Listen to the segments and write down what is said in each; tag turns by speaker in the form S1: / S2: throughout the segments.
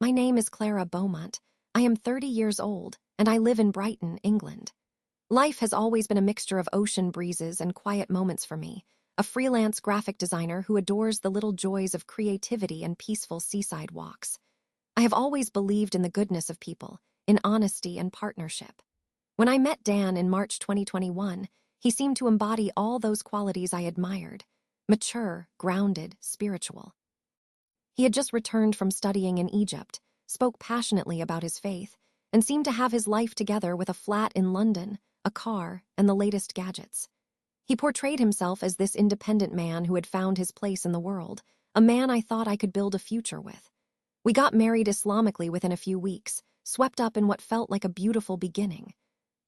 S1: My name is Clara Beaumont. I am 30 years old, and I live in Brighton, England. Life has always been a mixture of ocean breezes and quiet moments for me, a freelance graphic designer who adores the little joys of creativity and peaceful seaside walks. I have always believed in the goodness of people, in honesty and partnership. When I met Dan in March 2021, he seemed to embody all those qualities I admired: mature, grounded, spiritual. He had just returned from studying in Egypt, spoke passionately about his faith, and seemed to have his life together with a flat in London, a car, and the latest gadgets. He portrayed himself as this independent man who had found his place in the world, a man I thought I could build a future with. We got married Islamically within a few weeks, swept up in what felt like a beautiful beginning.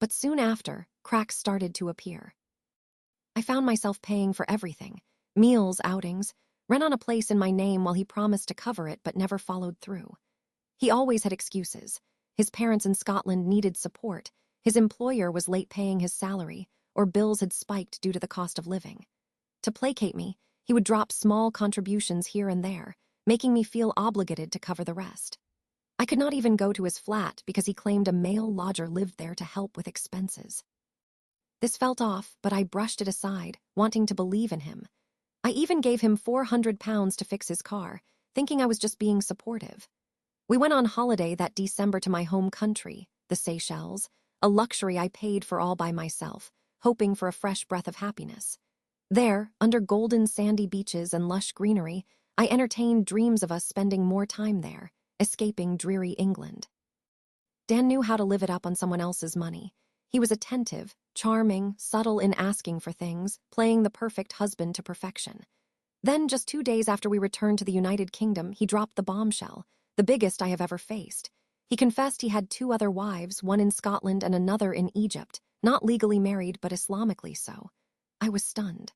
S1: But soon after, cracks started to appear. I found myself paying for everything: meals, outings, rent on a place in my name while he promised to cover it but never followed through. He always had excuses. His parents in Scotland needed support, his employer was late paying his salary, or bills had spiked due to the cost of living. To placate me, he would drop small contributions here and there, making me feel obligated to cover the rest. I could not even go to his flat because he claimed a male lodger lived there to help with expenses. This felt off, but I brushed it aside, wanting to believe in him. I even gave him £400 to fix his car, thinking I was just being supportive. We went on holiday that December to my home country, the Seychelles, a luxury I paid for all by myself, hoping for a fresh breath of happiness. There, under golden sandy beaches and lush greenery, I entertained dreams of us spending more time there, escaping dreary England. Dan knew how to live it up on someone else's money. He was attentive, charming, subtle in asking for things, playing the perfect husband to perfection. Then, just 2 days after we returned to the United Kingdom, he dropped the bombshell, the biggest I have ever faced. He confessed he had 2 other wives, one in Scotland and another in Egypt, not legally married but Islamically so. I was stunned.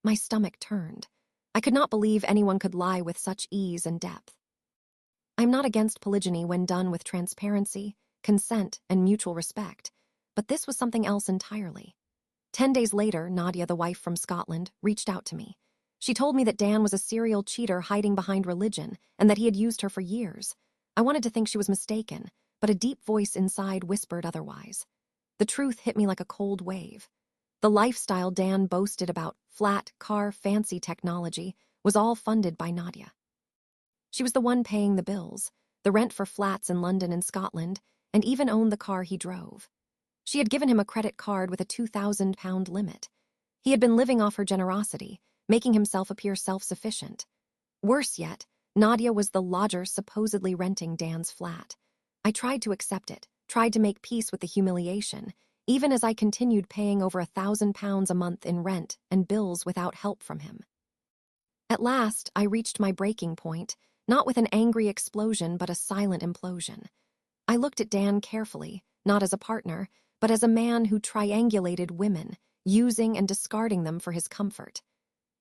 S1: My stomach turned. I could not believe anyone could lie with such ease and depth. I'm not against polygyny when done with transparency, consent, and mutual respect, but this was something else entirely. 10 days later, Nadia, the wife from Scotland, reached out to me. She told me that Dan was a serial cheater hiding behind religion and that he had used her for years. I wanted to think she was mistaken, but a deep voice inside whispered otherwise. The truth hit me like a cold wave. The lifestyle Dan boasted about, flat, car, fancy technology, was all funded by Nadia. She was the one paying the bills, the rent for flats in London and Scotland, and even owned the car he drove. She had given him a credit card with a £2,000 limit. He had been living off her generosity, making himself appear self-sufficient. Worse yet, Nadia was the lodger supposedly renting Dan's flat. I tried to accept it, tried to make peace with the humiliation, even as I continued paying over £1,000 a month in rent and bills without help from him. At last, I reached my breaking point, not with an angry explosion but a silent implosion. I looked at Dan carefully, not as a partner, but as a man who triangulated women, using and discarding them for his comfort.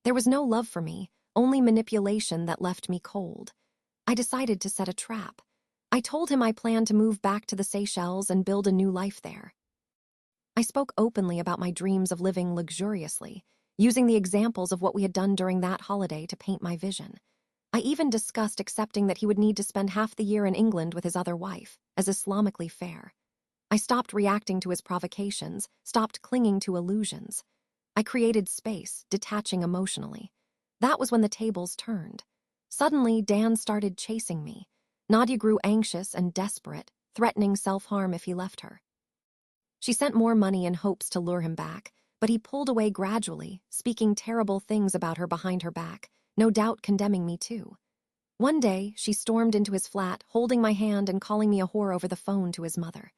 S1: There was no love for me, only manipulation that left me cold. I decided to set a trap. I told him I planned to move back to the Seychelles and build a new life there. I spoke openly about my dreams of living luxuriously, using the examples of what we had done during that holiday to paint my vision. I even discussed accepting that he would need to spend half the year in England with his other wife, as Islamically fair. I stopped reacting to his provocations, stopped clinging to illusions. I created space, detaching emotionally. That was when the tables turned. Suddenly, Dan started chasing me. Nadia grew anxious and desperate, threatening self-harm if he left her. She sent more money in hopes to lure him back, but he pulled away gradually, speaking terrible things about her behind her back, no doubt condemning me too. One day, she stormed into his flat, holding my hand and calling me a whore over the phone to his mother.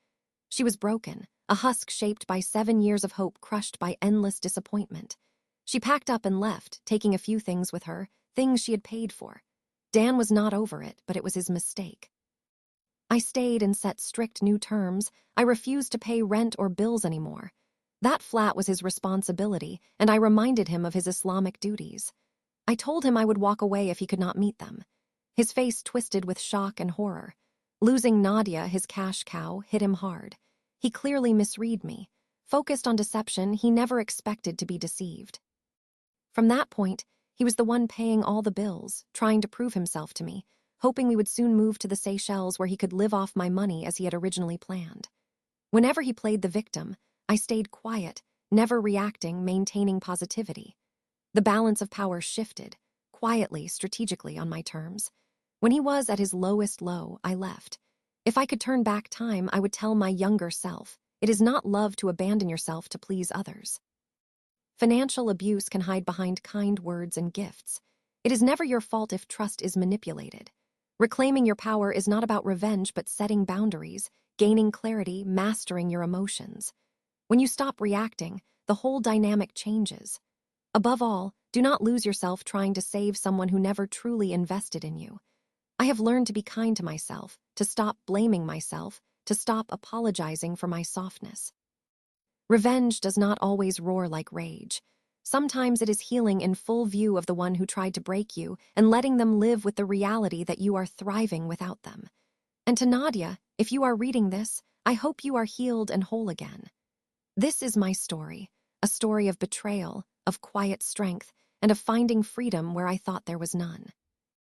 S1: She was broken, a husk shaped by 7 years of hope crushed by endless disappointment. She packed up and left, taking a few things with her, things she had paid for. Dan was not over it, but it was his mistake. I stayed and set strict new terms. I refused to pay rent or bills anymore. That flat was his responsibility, and I reminded him of his Islamic duties. I told him I would walk away if he could not meet them. His face twisted with shock and horror. Losing Nadia, his cash cow, hit him hard. He clearly misread me. Focused on deception, he never expected to be deceived. From that point, he was the one paying all the bills, trying to prove himself to me, hoping we would soon move to the Seychelles where he could live off my money as he had originally planned. Whenever he played the victim, I stayed quiet, never reacting, maintaining positivity. The balance of power shifted, quietly, strategically, on my terms. When he was at his lowest low, I left. If I could turn back time, I would tell my younger self, it is not love to abandon yourself to please others. Financial abuse can hide behind kind words and gifts. It is never your fault if trust is manipulated. Reclaiming your power is not about revenge but setting boundaries, gaining clarity, mastering your emotions. When you stop reacting, the whole dynamic changes. Above all, do not lose yourself trying to save someone who never truly invested in you. I have learned to be kind to myself, to stop blaming myself, to stop apologizing for my softness. Revenge does not always roar like rage. Sometimes it is healing in full view of the one who tried to break you and letting them live with the reality that you are thriving without them. And to Nadia, if you are reading this, I hope you are healed and whole again. This is my story, a story of betrayal, of quiet strength, and of finding freedom where I thought there was none.